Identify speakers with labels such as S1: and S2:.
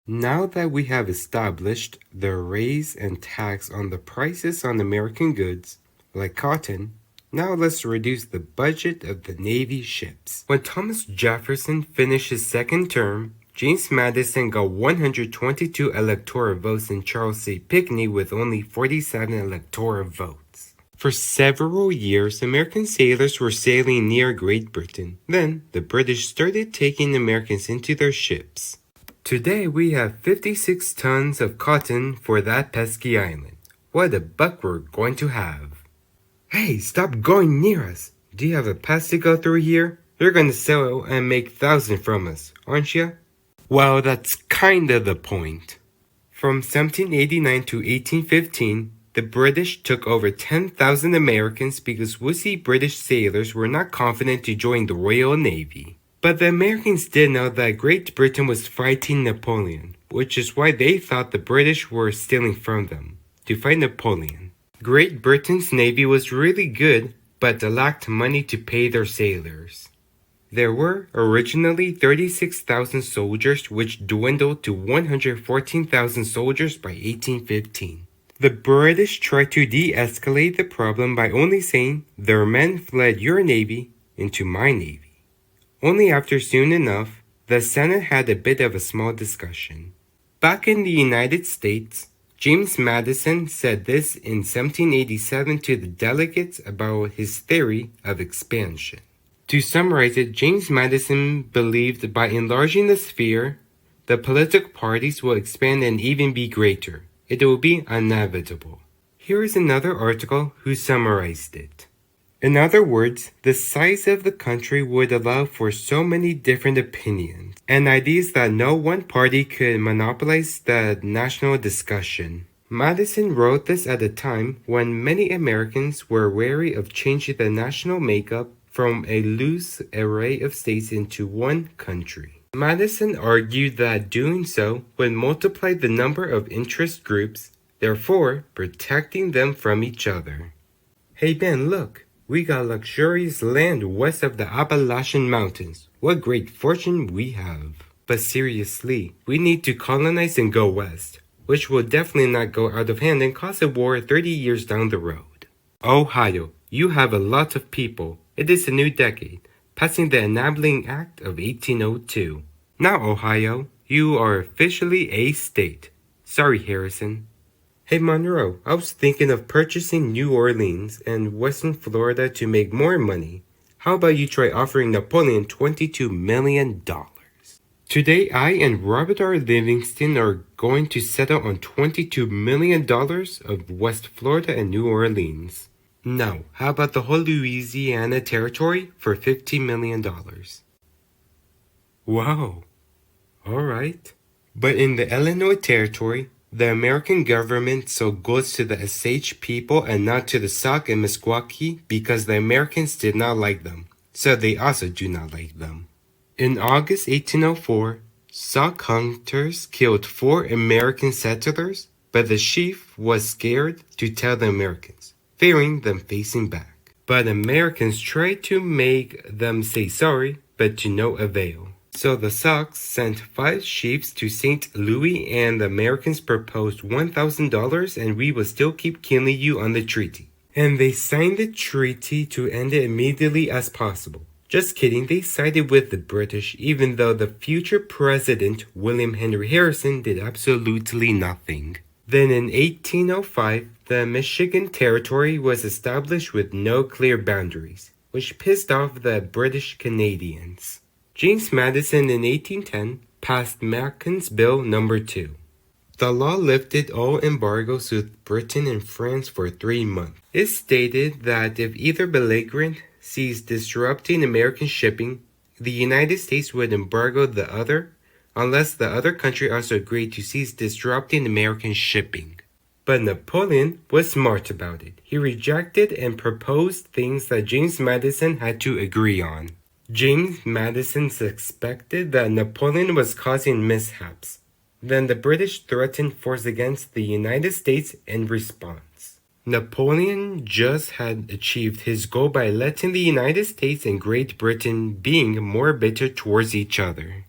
S1: Now that we have established the raise and tax on the prices on American goods, like cotton, now let's reduce the budget of the Navy ships. When Thomas Jefferson finished his second term, James Madison got 122 electoral votes and Charles A. Pinckney with only 47 electoral votes. For several years, American sailors were sailing near Great Britain. Then, the British started taking Americans into their ships. Today, we have 56 tons of cotton for that pesky island. What a buck we're going to have. Hey, stop going near us. Do you have a pass to go through here? You're going to sell and make thousands from us, aren't you? Well, that's kinda the point. From 1789 to 1815, the British took over 10,000 Americans because wussy British sailors were not confident to join the Royal Navy. But the Americans did know that Great Britain was fighting Napoleon, which is why they thought the British were stealing from them, to fight Napoleon. Great Britain's navy was really good, but they lacked money to pay their sailors. There were originally 36,000 soldiers, which dwindled to 114,000 soldiers by 1815. The British tried to de-escalate the problem by only saying, "Their men fled your navy into my navy." Only after soon enough, the Senate had a bit of a small discussion. Back in the United States, James Madison said this in 1787 to the delegates about his theory of expansion. To summarize it, James Madison believed by enlarging the sphere, the political parties will expand and even be greater. It will be inevitable. Here is another article who summarized it. In other words, the size of the country would allow for so many different opinions and ideas that no one party could monopolize the national discussion. Madison wrote this at a time when many Americans were wary of changing the national makeup from a loose array of states into one country. Madison argued that doing so would multiply the number of interest groups, therefore protecting them from each other. Hey Ben, look, we got luxurious land west of the Appalachian Mountains. What great fortune we have. But seriously, we need to colonize and go west, which will definitely not go out of hand and cause a war 30 years down the road. Ohio, you have a lot of people. It is a new decade, passing the Enabling Act of 1802. Now, Ohio, you are officially a state. Sorry, Harrison. Hey, Monroe, I was thinking of purchasing New Orleans and Western Florida to make more money. How about you try offering Napoleon $22 million? Today, I and Robert R. Livingston are going to settle on $22 million of West Florida and New Orleans. Now, how about the whole Louisiana Territory for $50 million? Wow. Alright. But in the Illinois Territory, the American government sold goods to the Osage people and not to the Sauk and Meskwaki because the Americans did not like them, so they also do not like them. In August 1804, Sauk hunters killed 4 American settlers, but the chief was scared to tell the Americans, fearing them facing back. But Americans tried to make them say sorry, but to no avail. So the Sauk sent 5 chiefs to St. Louis and the Americans proposed $1,000 and we will still keep killing you on the treaty. And they signed the treaty to end it immediately as possible. Just kidding, they sided with the British even though the future president, William Henry Harrison, did absolutely nothing. Then in 1805, the Michigan Territory was established with no clear boundaries, which pissed off the British Canadians. James Madison in 1810 passed Macon's Bill No. 2. The law lifted all embargoes with Britain and France for 3 months. It stated that if either belligerent ceased disrupting American shipping, the United States would embargo the other, unless the other country also agreed to cease disrupting American shipping. But Napoleon was smart about it. He rejected and proposed things that James Madison had to agree on. James Madison suspected that Napoleon was causing mishaps. Then the British threatened force against the United States in response. Napoleon just had achieved his goal by letting the United States and Great Britain being more bitter towards each other.